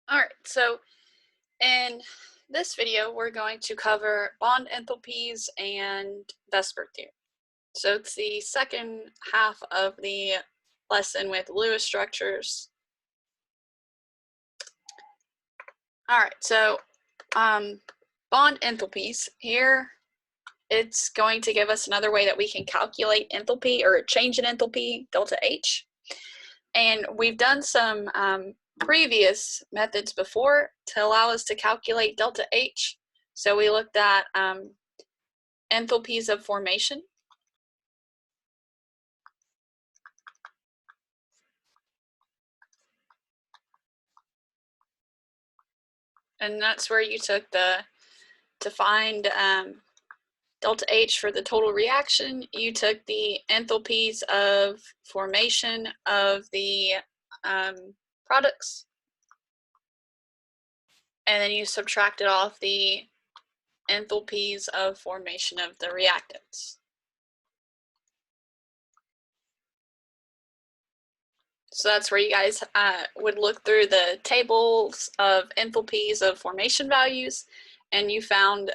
All right, so in this video, we're going to cover bond enthalpies and VSEPR Theory. So it's the second half of the lesson with Lewis structures. All right, so bond enthalpies here, it's going to give us another way that we can calculate enthalpy or change in enthalpy, delta H. And we've done some previous methods before to allow us to calculate delta H. So we looked at enthalpies of formation. And that's where you took to find delta H for the total reaction, you took the enthalpies of formation of the products, and then you subtracted off the enthalpies of formation of the reactants. So that's where you guys would look through the tables of enthalpies of formation values, and you found,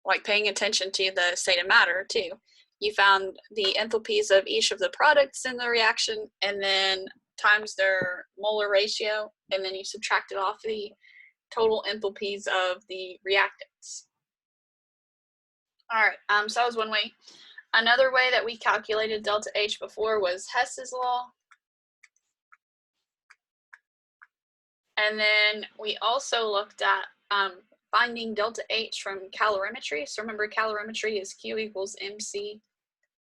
like paying attention to the state of matter too, you found the enthalpies of each of the products in the reaction and then times their molar ratio, and then you subtracted off the total enthalpies of the reactants. All right, so that was one way. Another way that we calculated delta H before was Hess's law. And then we also looked at finding delta H from calorimetry. So remember, calorimetry is Q equals MC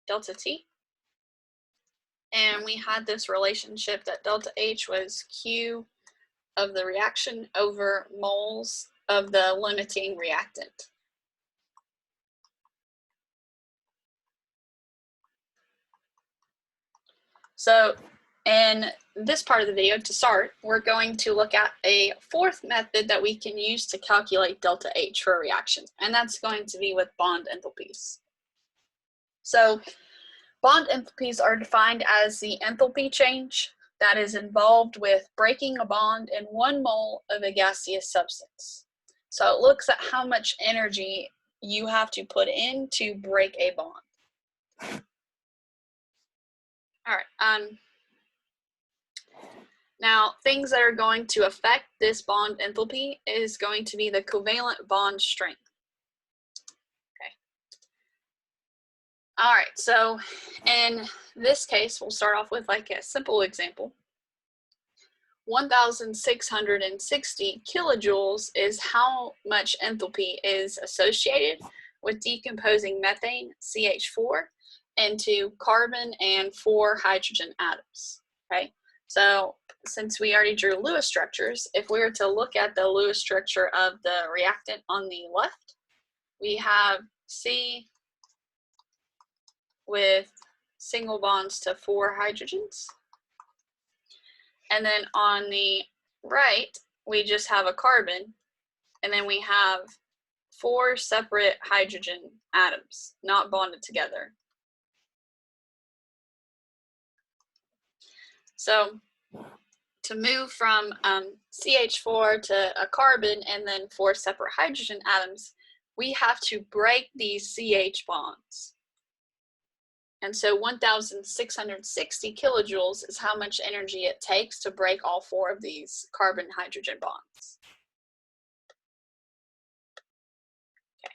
delta T. And we had this relationship that delta H was Q of the reaction over moles of the limiting reactant. So in this part of the video, to start, we're going to look at a fourth method that we can use to calculate delta H for a reaction, and that's going to be with bond enthalpies. So bond enthalpies are defined as the enthalpy change that is involved with breaking a bond in 1 mole of a gaseous substance. So it looks at how much energy you have to put in to break a bond. All right. Now, things that are going to affect this bond enthalpy is going to be the covalent bond strength. Okay. All right, so in this case, we'll start off with like a simple example. 1,660 kilojoules is how much enthalpy is associated with decomposing methane, CH4, into carbon and 4 hydrogen atoms, okay? So since we already drew Lewis structures, if we were to look at the Lewis structure of the reactant on the left, we have C with single bonds to 4 hydrogens. And then on the right, we just have a carbon, and then we have 4 separate hydrogen atoms, not bonded together. So to move from CH4 to a carbon and then 4 separate hydrogen atoms, we have to break these CH bonds. And so 1,660 kilojoules is how much energy it takes to break all 4 of these carbon-hydrogen bonds. Okay.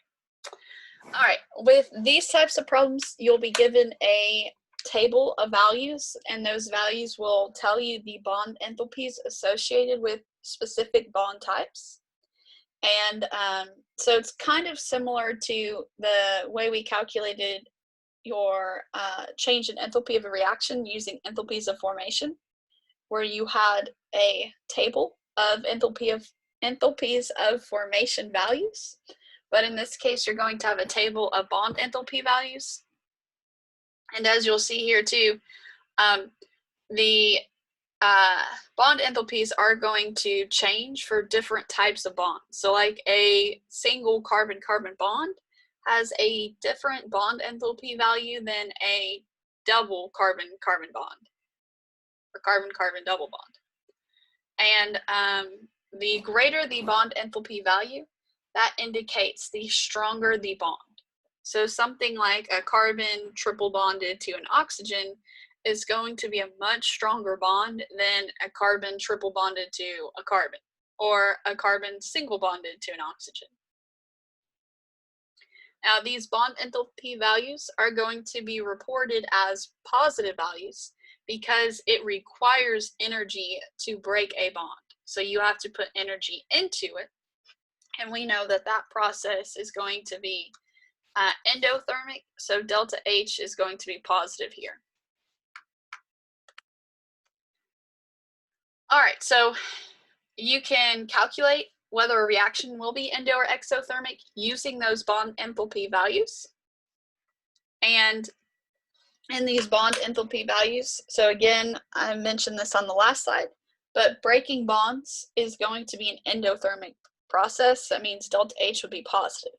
All right, with these types of problems, you'll be given a table of values, and those values will tell you the bond enthalpies associated with specific bond types. And so it's kind of similar to the way we calculated your change in enthalpy of a reaction using enthalpies of formation, where you had a table of enthalpies of formation values. But in this case, you're going to have a table of bond enthalpy values. And as you'll see here too, the bond enthalpies are going to change for different types of bonds. So like a single carbon-carbon bond has a different bond enthalpy value than a double carbon-carbon bond, or carbon-carbon double bond. And the greater the bond enthalpy value, that indicates the stronger the bond. So something like a carbon triple bonded to an oxygen is going to be a much stronger bond than a carbon triple bonded to a carbon, or a carbon single bonded to an oxygen. Now, these bond enthalpy values are going to be reported as positive values because it requires energy to break a bond. So you have to put energy into it, and we know that that process is going to be endothermic, so delta H is going to be positive here. All right, so you can calculate whether a reaction will be endo or exothermic using those bond enthalpy values. And in these bond enthalpy values, so again, I mentioned this on the last slide, but breaking bonds is going to be an endothermic process. That means delta H would be positive.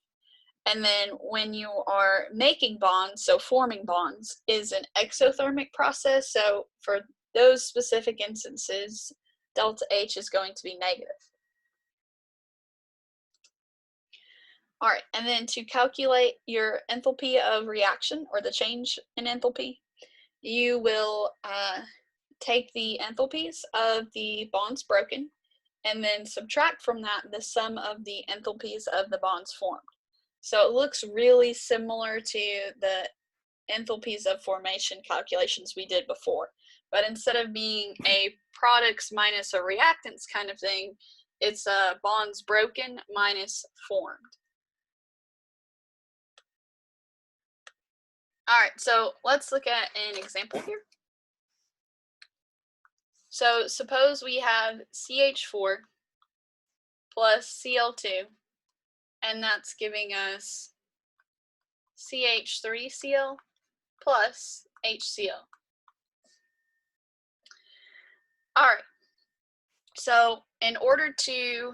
And then when you are making bonds, so forming bonds, is an exothermic process. So for those specific instances, delta H is going to be negative. All right, and then to calculate your enthalpy of reaction, or the change in enthalpy, you will take the enthalpies of the bonds broken and then subtract from that the sum of the enthalpies of the bonds formed. So it looks really similar to the enthalpies of formation calculations we did before, but instead of being a products minus a reactants kind of thing, it's bonds broken minus formed. All right, so let's look at an example here. So suppose we have CH4 plus Cl2, and that's giving us CH3Cl plus HCl. All right, so in order to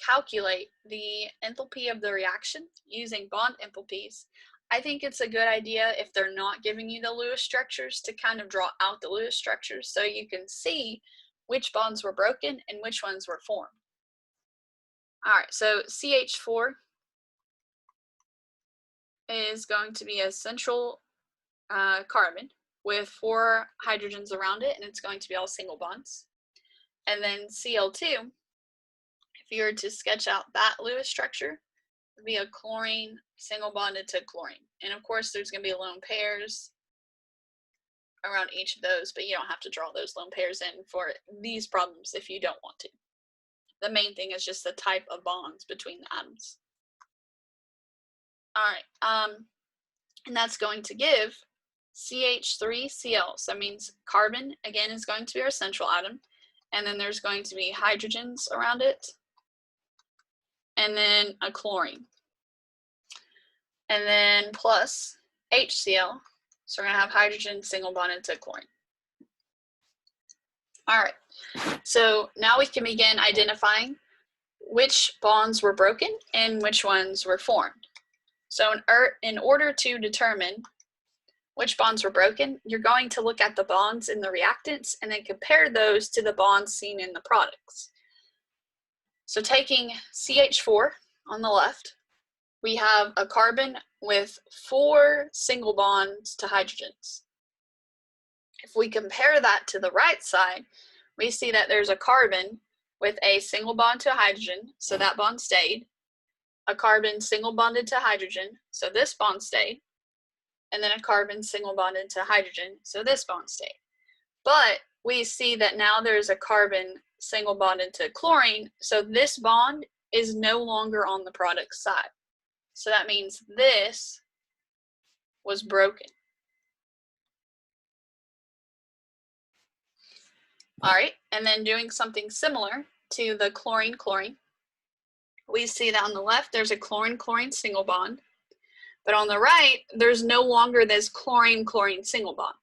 calculate the enthalpy of the reaction using bond enthalpies, I think it's a good idea, if they're not giving you the Lewis structures, to kind of draw out the Lewis structures so you can see which bonds were broken and which ones were formed. All right, so CH4 is going to be a central carbon with 4 hydrogens around it, and it's going to be all single bonds. And then Cl2, if you were to sketch out that Lewis structure, would be a chlorine single bonded to chlorine. And of course, there's going to be lone pairs around each of those, but you don't have to draw those lone pairs in for these problems if you don't want to. The main thing is just the type of bonds between the atoms. All right, and that's going to give CH3Cl. So that means carbon, again, is going to be our central atom, and then there's going to be hydrogens around it, and then a chlorine. And then plus HCl, so we're going to have hydrogen single bonded to chlorine. All right, so now we can begin identifying which bonds were broken and which ones were formed. So in order to determine which bonds were broken, you're going to look at the bonds in the reactants and then compare those to the bonds seen in the products. So taking CH4 on the left, we have a carbon with 4 single bonds to hydrogens. If we compare that to the right side, we see that there's a carbon with a single bond to a hydrogen, so that bond stayed, a carbon single bonded to hydrogen, so this bond stayed, and then a carbon single bonded to hydrogen, so this bond stayed. But we see that now there's a carbon single bonded to chlorine, so this bond is no longer on the product side. So that means this was broken. All right, and then doing something similar to the chlorine-chlorine, we see that on the left there's a chlorine-chlorine single bond, but on the right there's no longer this chlorine-chlorine single bond.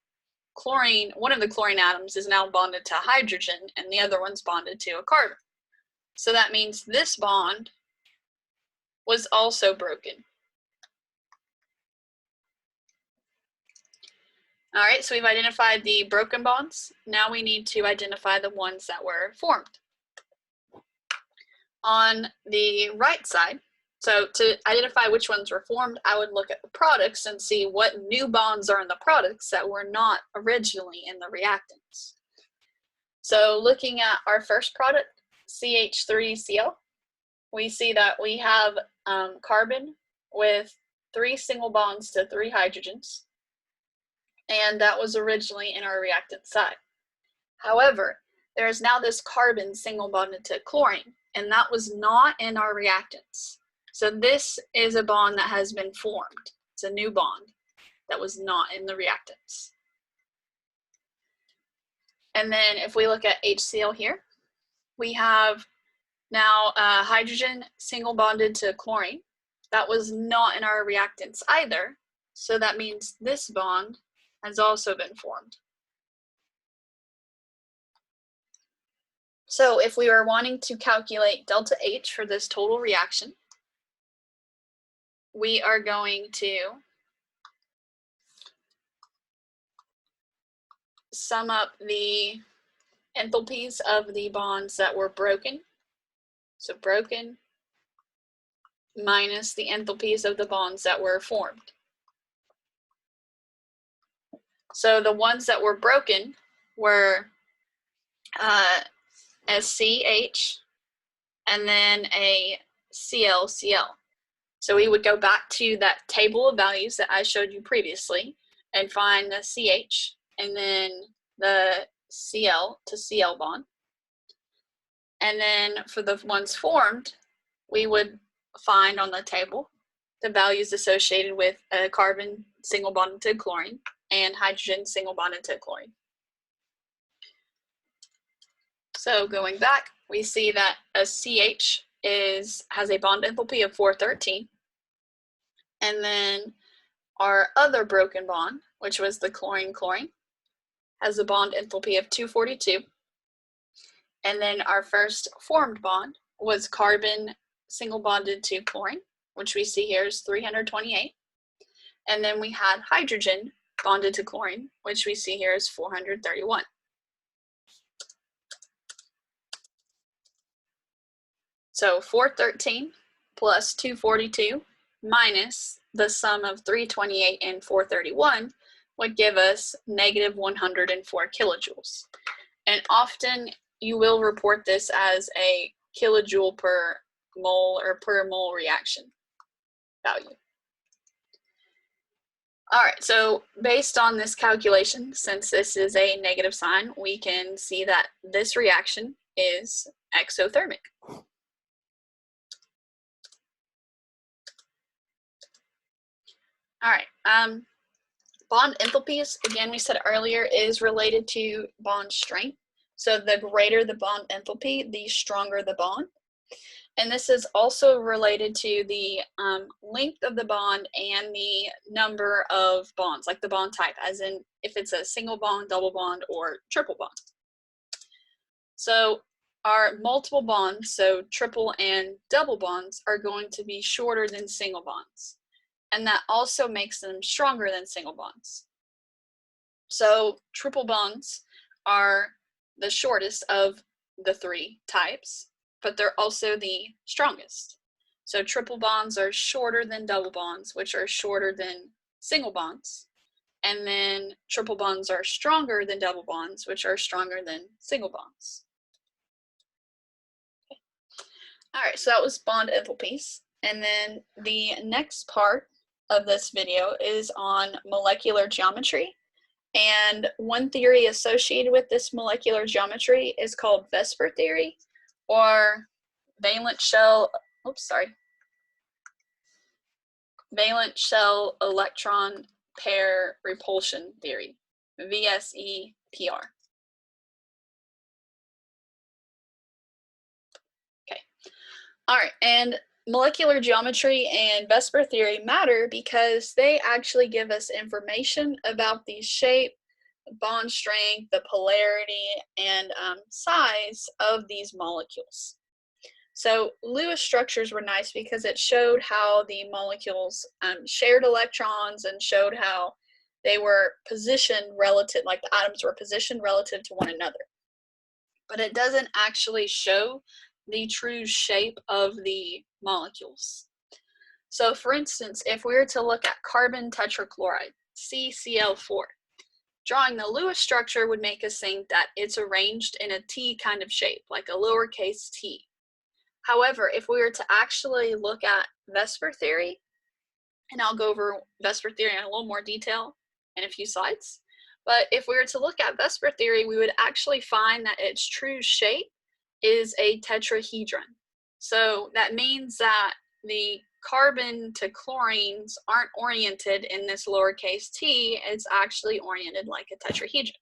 Chlorine, one of the chlorine atoms is now bonded to hydrogen and the other one's bonded to a carbon. So that means this bond was also broken. All right, so we've identified the broken bonds. Now we need to identify the ones that were formed. On the right side, so to identify which ones were formed, I would look at the products and see what new bonds are in the products that were not originally in the reactants. So looking at our first product, CH3Cl, we see that we have carbon with 3 single bonds to 3 hydrogens, and that was originally in our reactant side. However, there is now this carbon single bonded to chlorine, and that was not in our reactants. So this is a bond that has been formed. It's a new bond that was not in the reactants. And then if we look at HCl here, we have now hydrogen single bonded to chlorine. That was not in our reactants either. So that means this bond has also been formed. So if we were wanting to calculate delta H for this total reaction, we are going to sum up the enthalpies of the bonds that were broken. So broken minus the enthalpies of the bonds that were formed. So the ones that were broken were a CH and then a ClCl. So we would go back to that table of values that I showed you previously and find the CH and then the Cl to Cl bond. And then for the ones formed, we would find on the table the values associated with a carbon single bonded to chlorine and hydrogen single bonded to chlorine. So going back, we see that a CH has a bond enthalpy of 413. And then our other broken bond, which was the chlorine-chlorine, has a bond enthalpy of 242. And then our first formed bond was carbon single bonded to chlorine, which we see here is 328. And then we had hydrogen bonded to chlorine, which we see here is 431. So 413 plus 242 minus the sum of 328 and 431 would give us negative 104 kilojoules. And often you will report this as a kilojoule per mole or per mole reaction value. All right, so based on this calculation, since this is a negative sign, we can see that this reaction is exothermic. All right, bond enthalpies, again, we said earlier, is related to bond strength. So the greater the bond enthalpy, the stronger the bond. And this is also related to the length of the bond and the number of bonds, like the bond type, as in if it's a single bond, double bond, or triple bond. So our multiple bonds, so triple and double bonds, are going to be shorter than single bonds. And that also makes them stronger than single bonds. So triple bonds are the shortest of the 3 types, but they're also the strongest. So triple bonds are shorter than double bonds, which are shorter than single bonds. And then triple bonds are stronger than double bonds, which are stronger than single bonds. Okay. All right, so that was bond enthalpies. And then the next part of this video is on molecular geometry. And one theory associated with this molecular geometry is called VSEPR theory, or valence shell electron pair repulsion theory, VSEPR. Okay. All right, and molecular geometry and VSEPR theory matter because they actually give us information about the shape, bond strength, the polarity, and size of these molecules. So Lewis structures were nice because it showed how the molecules shared electrons and showed how they were positioned relative, like the atoms were positioned relative to one another. But it doesn't actually show the true shape of the molecules. So for instance, if we were to look at carbon tetrachloride, CCl4, drawing the Lewis structure would make us think that it's arranged in a T kind of shape, like a lowercase t. However, if we were to actually look at VSEPR theory, and I'll go over VSEPR theory in a little more detail in a few slides, but if we were to look at VSEPR theory, we would actually find that its true shape is a tetrahedron. So that means that the carbon to chlorines aren't oriented in this lowercase t, it's actually oriented like a tetrahedron.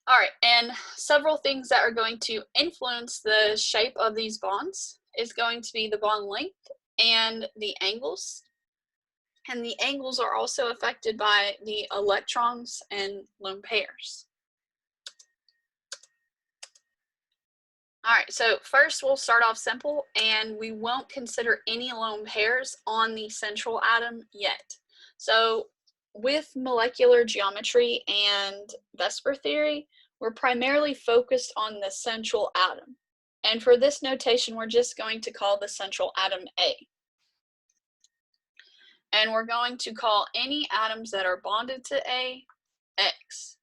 All right, and several things that are going to influence the shape of these bonds is going to be the bond length and the angles. And the angles are also affected by the electrons and lone pairs. All right, so first we'll start off simple, and we won't consider any lone pairs on the central atom yet. So with molecular geometry and VSEPR theory, we're primarily focused on the central atom. And for this notation, we're just going to call the central atom A. And we're going to call any atoms that are bonded to A, X.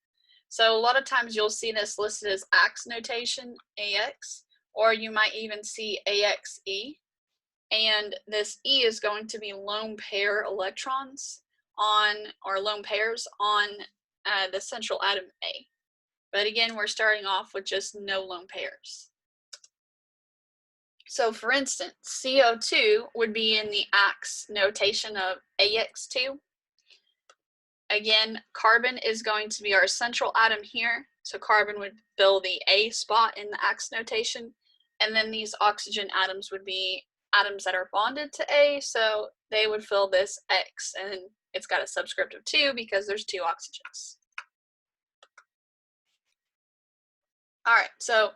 So a lot of times you'll see this listed as AX notation, AX, or you might even see AXE. And this E is going to be lone pair electrons on, or lone pairs on the central atom A. But again, we're starting off with just no lone pairs. So for instance, CO2 would be in the AX notation of AX2. Again, carbon is going to be our central atom here. So carbon would fill the A spot in the AX notation. And then these oxygen atoms would be atoms that are bonded to A, so they would fill this X. And it's got a subscript of 2 because there's 2 oxygens. All right, so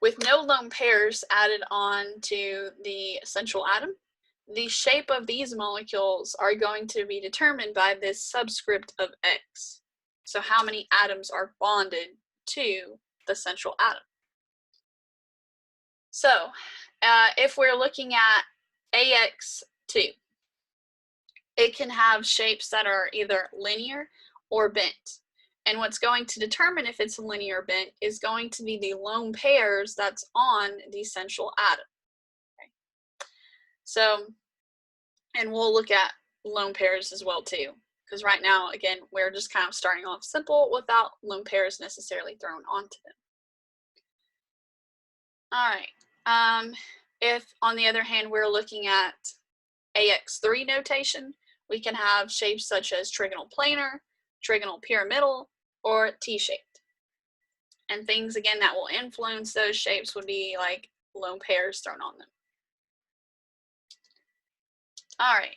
with no lone pairs added on to the central atom, the shape of these molecules are going to be determined by this subscript of X. So how many atoms are bonded to the central atom. So if we're looking at AX2, it can have shapes that are either linear or bent. And what's going to determine if it's linear or bent is going to be the lone pairs that's on the central atom. Okay. So, and we'll look at lone pairs as well too, because right now, again, we're just kind of starting off simple without lone pairs necessarily thrown onto them. All right, if on the other hand, we're looking at AX3 notation, we can have shapes such as trigonal planar, trigonal pyramidal, or T-shaped. And things, again, that will influence those shapes would be like lone pairs thrown on them. All right.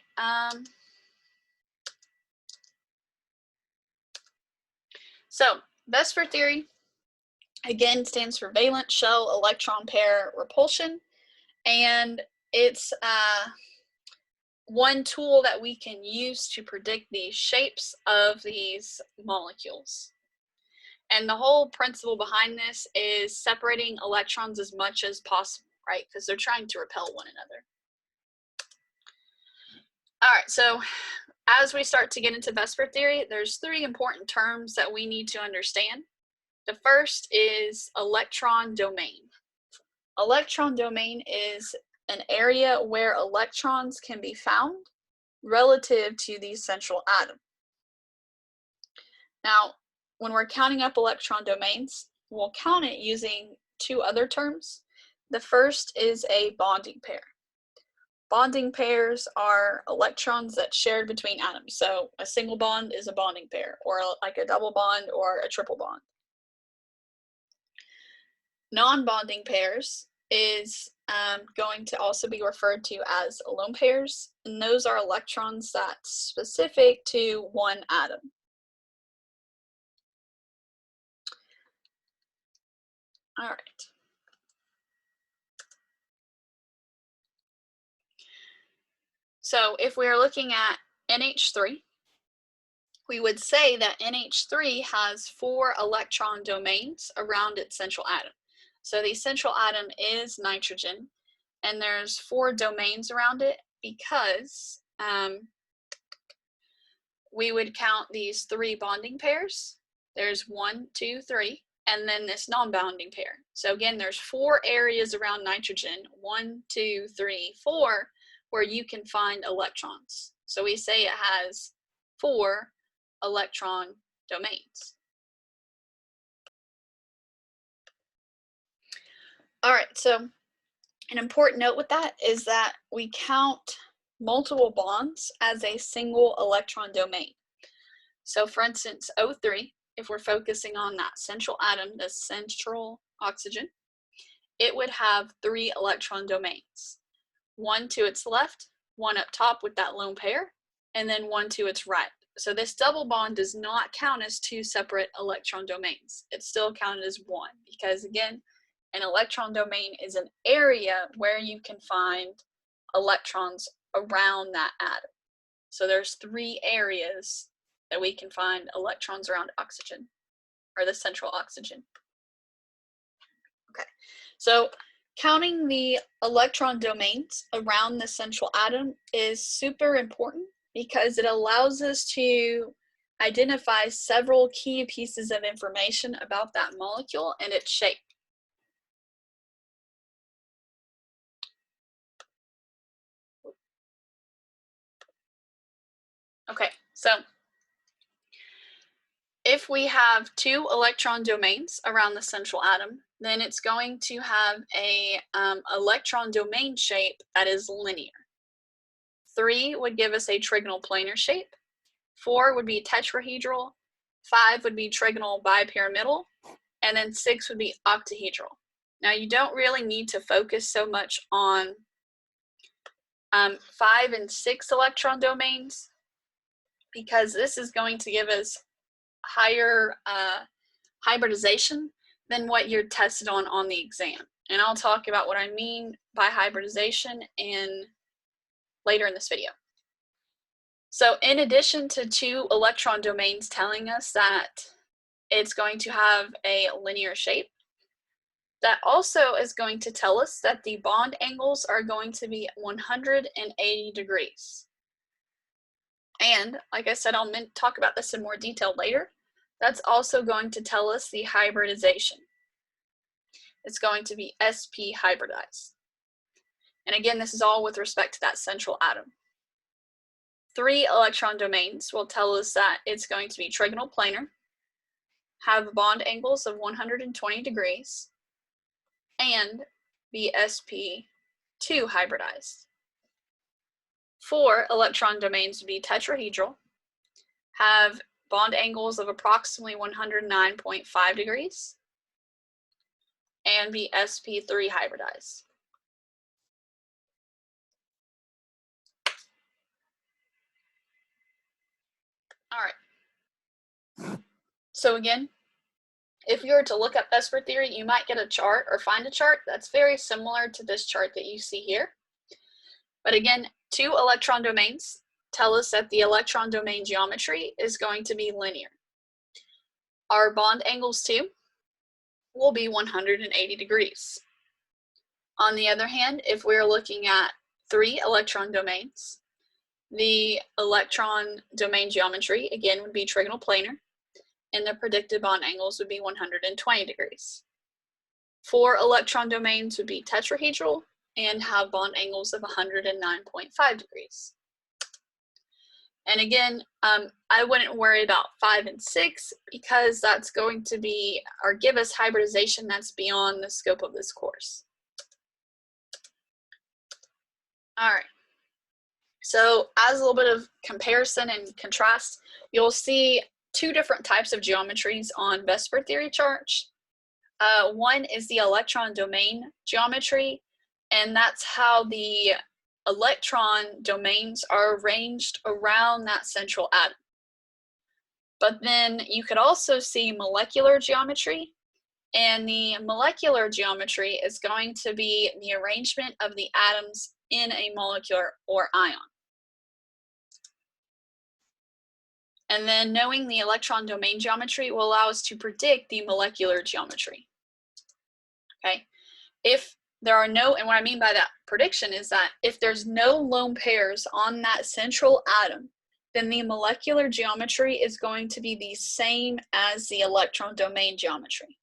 So VSEPR theory, again, stands for valence shell electron pair repulsion. And it's one tool that we can use to predict the shapes of these molecules. And the whole principle behind this is separating electrons as much as possible, right? Because they're trying to repel one another. All right, so as we start to get into VSEPR theory, there's 3 important terms that we need to understand. The first is electron domain. Electron domain is an area where electrons can be found relative to the central atom. Now, when we're counting up electron domains, we'll count it using 2 other terms. The first is a bonding pair. Bonding pairs are electrons that's shared between atoms. So a single bond is a bonding pair, or like a double bond or a triple bond. Non-bonding pairs is going to also be referred to as lone pairs, and those are electrons that's specific to one atom. All right. So if we are looking at NH3, we would say that NH3 has 4 electron domains around its central atom. So the central atom is nitrogen, and there's 4 domains around it because we would count these 3 bonding pairs. There's 1, 2, 3, and then this non-bonding pair. So again, there's 4 areas around nitrogen, 1, 2, 3, 4, where you can find electrons. So we say it has 4 electron domains. All right, so an important note with that is that we count multiple bonds as a single electron domain. So for instance, O3, if we're focusing on that central atom, the central oxygen, it would have 3 electron domains. 1 to its left, 1 up top with that lone pair, and then 1 to its right. So this double bond does not count as 2 separate electron domains. It's still counted as 1 because, again, an electron domain is an area where you can find electrons around that atom. So there's 3 areas that we can find electrons around oxygen, or the central oxygen. Okay, so counting the electron domains around the central atom is super important because it allows us to identify several key pieces of information about that molecule and its shape. Okay, so if we have 2 electron domains around the central atom, then it's going to have a electron domain shape that is linear. 3 would give us a trigonal planar shape. 4 would be tetrahedral. 5 would be trigonal bipyramidal. And then 6 would be octahedral. Now you don't really need to focus so much on 5 and 6 electron domains because this is going to give us higher hybridization than what you're tested on the exam. And I'll talk about what I mean by hybridization later in this video. So in addition to 2 electron domains telling us that it's going to have a linear shape, that also is going to tell us that the bond angles are going to be 180 degrees. And like I said, I'll talk about this in more detail later. That's also going to tell us the hybridization. It's going to be sp hybridized. And again, this is all with respect to that central atom. 3 electron domains will tell us that it's going to be trigonal planar, have bond angles of 120 degrees, and be sp2 hybridized. 4 electron domains would be tetrahedral, have bond angles of approximately 109.5 degrees, and be sp3 hybridized. All right. So again, if you were to look up VSEPR theory, you might get a chart or find a chart that's very similar to this chart that you see here. But again, 2 electron domains tell us that the electron domain geometry is going to be linear. Our bond angles too will be 180 degrees. On the other hand, if we're looking at 3 electron domains, the electron domain geometry, again, would be trigonal planar, and the predicted bond angles would be 120 degrees. 4 electron domains would be tetrahedral and have bond angles of 109.5 degrees. And again, I wouldn't worry about 5 and 6 because that's going to be, or give us hybridization that's beyond the scope of this course. All right. So as a little bit of comparison and contrast, you'll see 2 different types of geometries on VSEPR theory charts. One is the electron domain geometry, and that's how the electron domains are arranged around that central atom. But then you could also see molecular geometry, and the molecular geometry is going to be the arrangement of the atoms in a molecule or ion. And then knowing the electron domain geometry will allow us to predict the molecular geometry. Okay, if there are no, and what I mean by that prediction is that if there's no lone pairs on that central atom, then the molecular geometry is going to be the same as the electron domain geometry.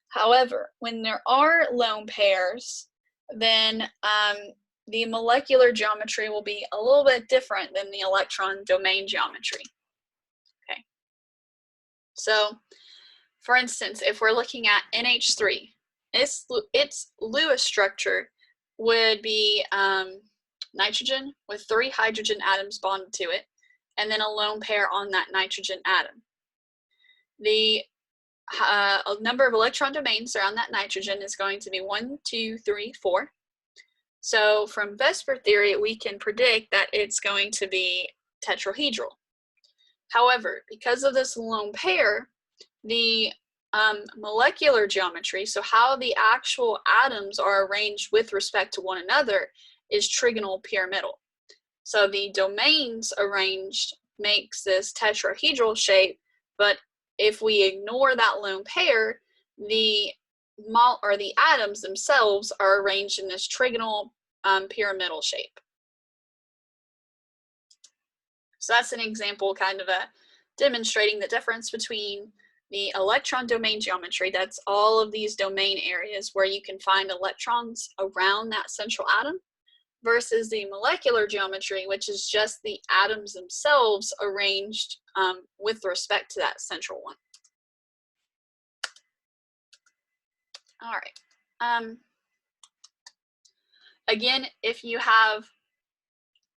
However, when there are lone pairs, then the molecular geometry will be a little bit different than the electron domain geometry. Okay. So, for instance, if we're looking at NH3, its Lewis structure would be nitrogen with 3 hydrogen atoms bonded to it, and then a lone pair on that nitrogen atom. The number of electron domains around that nitrogen is going to be 1, 2, 3, 4. So from VSEPR theory, we can predict that it's going to be tetrahedral. However, because of this lone pair, the molecular geometry, so how the actual atoms are arranged with respect to one another, is trigonal pyramidal. So the domains arranged makes this tetrahedral shape, but if we ignore that lone pair, the atoms themselves are arranged in this trigonal pyramidal shape. So that's an example, kind of demonstrating the difference between the electron domain geometry, that's all of these domain areas where you can find electrons around that central atom, versus the molecular geometry, which is just the atoms themselves arranged with respect to that central one. All right. Again, if you have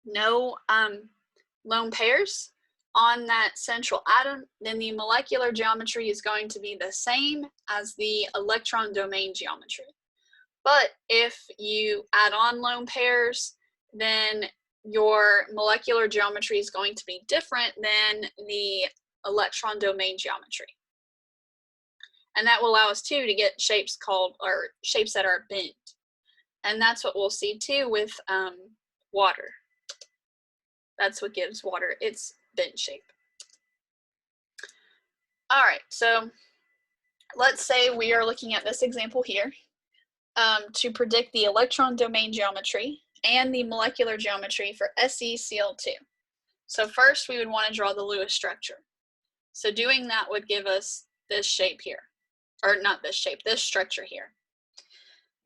no lone pairs on that central atom, then the molecular geometry is going to be the same as the electron domain geometry. But if you add on lone pairs, then your molecular geometry is going to be different than the electron domain geometry. And that will allow us too to get shapes called, or shapes that are bent. And that's what we'll see too with water. That's what gives water its bent shape. All right, so let's say we are looking at this example here to predict the electron domain geometry and the molecular geometry for SeCl2. So first we would want to draw the Lewis structure. So doing that would give us this shape here, or not this shape, this structure here.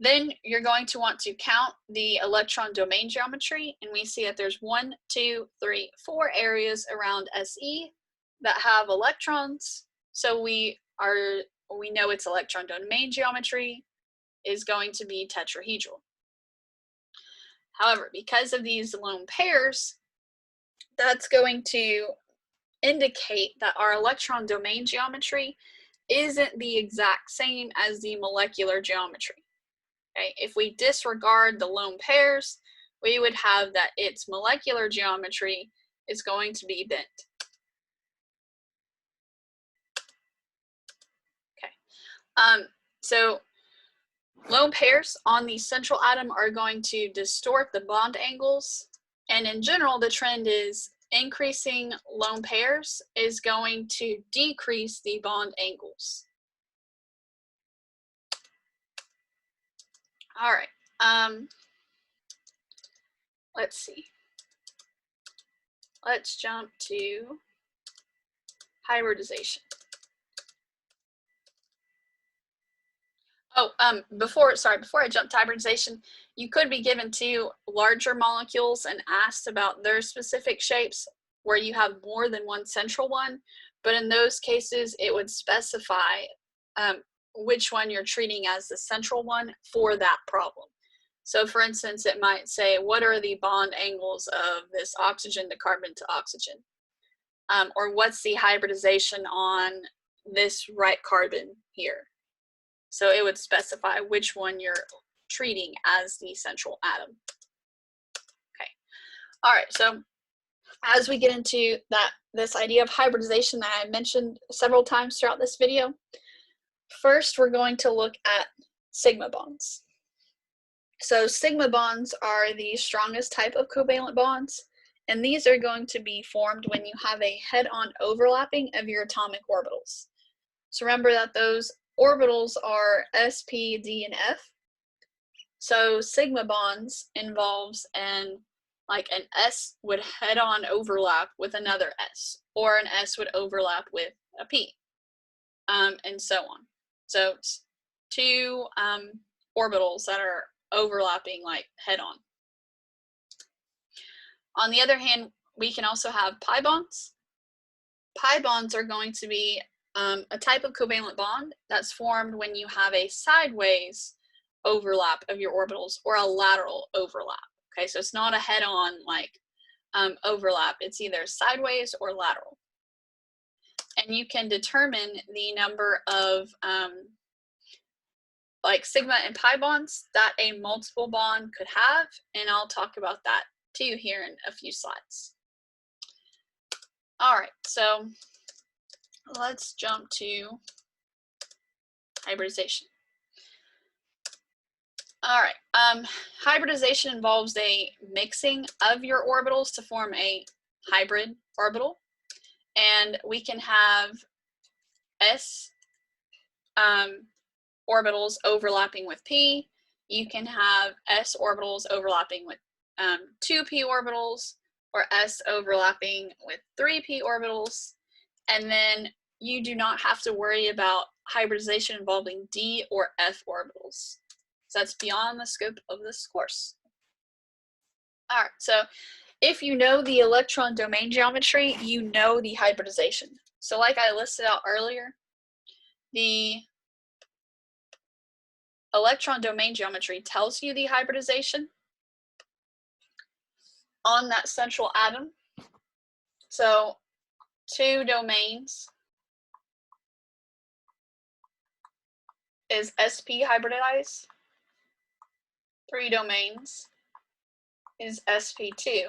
Then you're going to want to count the electron domain geometry, and we see that there's 1, 2, 3, 4 areas around Se that have electrons. So we know its electron domain geometry is going to be tetrahedral. However, because of these lone pairs, that's going to indicate that our electron domain geometry isn't the exact same as the molecular geometry. Okay? If we disregard the lone pairs, we would have that its molecular geometry is going to be bent. Okay. So lone pairs on the central atom are going to distort the bond angles, and in general the trend is increasing lone pairs is going to decrease the bond angles. All right, let's see. Let's jump to hybridization. Oh, before I jump to hybridization, you could be given 2 larger molecules and asked about their specific shapes where you have more than one central one, but in those cases it would specify which one you're treating as the central one for that problem. So for instance, it might say, what are the bond angles of this oxygen to carbon to oxygen? Or what's the hybridization on this right carbon here? So it would specify which one you're treating as the central atom. Okay. All right, so as we get into this idea of hybridization that I mentioned several times throughout this video, first we're going to look at sigma bonds. So sigma bonds are the strongest type of covalent bonds, And these are going to be formed when you have a head-on overlapping of your atomic orbitals. So remember that those orbitals are s, p, d, and f. So sigma bonds involves an S would head-on overlap with another S, or an S would overlap with a p, and so on. So it's two orbitals that are overlapping like head-on. On the other hand, we can also have pi bonds. Pi bonds are going to be a type of covalent bond that's formed when you have a sideways overlap of your orbitals or a lateral overlap. Okay, so it's not a head-on overlap. It's either sideways or lateral. And you can determine the number of sigma and pi bonds that a multiple bond could have, and I'll talk about that too here in a few slides. All right, so let's jump to hybridization. All right, hybridization involves a mixing of your orbitals to form a hybrid orbital, and we can have s orbitals overlapping with p. You can have s orbitals overlapping with 2p orbitals, or s overlapping with 3p orbitals, and then you do not have to worry about hybridization involving d or f orbitals. So that's beyond the scope of this course. All right, so if you know the electron domain geometry, you know the hybridization. So like I listed out earlier, the electron domain geometry tells you the hybridization on that central atom. So 2 domains is sp hybridized, 3 domains is sp2,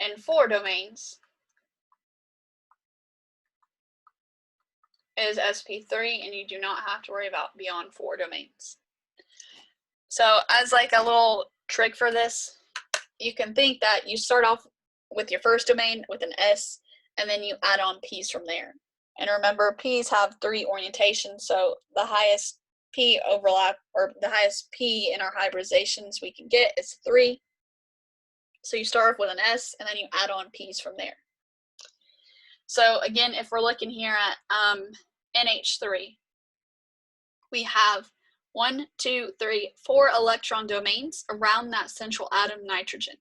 and 4 domains is sp3, and you do not have to worry about beyond 4 domains. So as like a little trick for this, you can think that you start off with your first domain with an S, and then you add on P's from there. And remember, P's have 3 orientations, so the highest P overlap, or the highest P in our hybridizations we can get is 3. So you start off with an S, and then you add on P's from there. So again, if we're looking here at NH3, we have 1, 2, 3, 4 electron domains around that central atom nitrogen.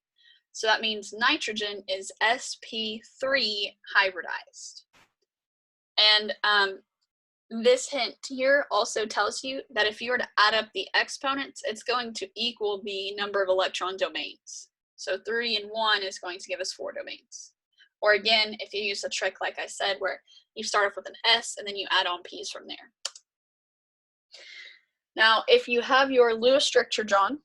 So that means nitrogen is sp3 hybridized. And this hint here also tells you that if you were to add up the exponents, it's going to equal the number of electron domains. So 3 and 1 is going to give us 4 domains. Or again, if you use a trick like I said, where you start off with an S and then you add on P's from there. Now, if you have your Lewis stricture drawn,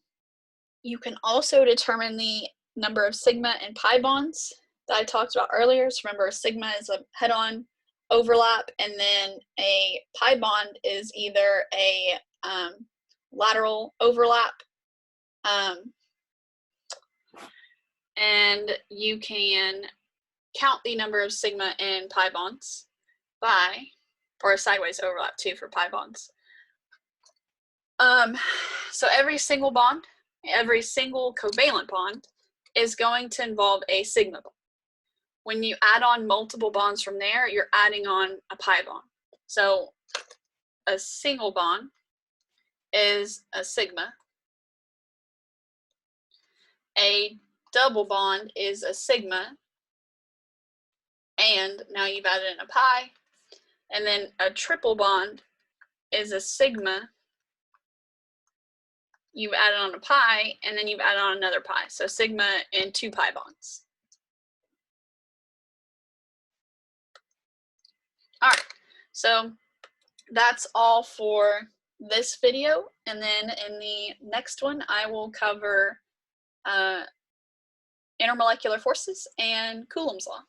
you can also determine the number of sigma and pi bonds that I talked about earlier. So remember, sigma is a head-on overlap, and then a pi bond is either a lateral overlap, and you can count the number of sigma and pi bonds by, or a sideways overlap too for pi bonds. So every single bond, every single covalent bond is going to involve a sigma bond. When you add on multiple bonds from there, you're adding on a pi bond. So a single bond is a sigma. A double bond is a sigma. And now you've added in a pi. And then a triple bond is a sigma. You've added on a pi, and then you've added on another pi. So sigma and 2 pi bonds. All right, so that's all for this video. And then in the next one, I will cover intermolecular forces and Coulomb's law.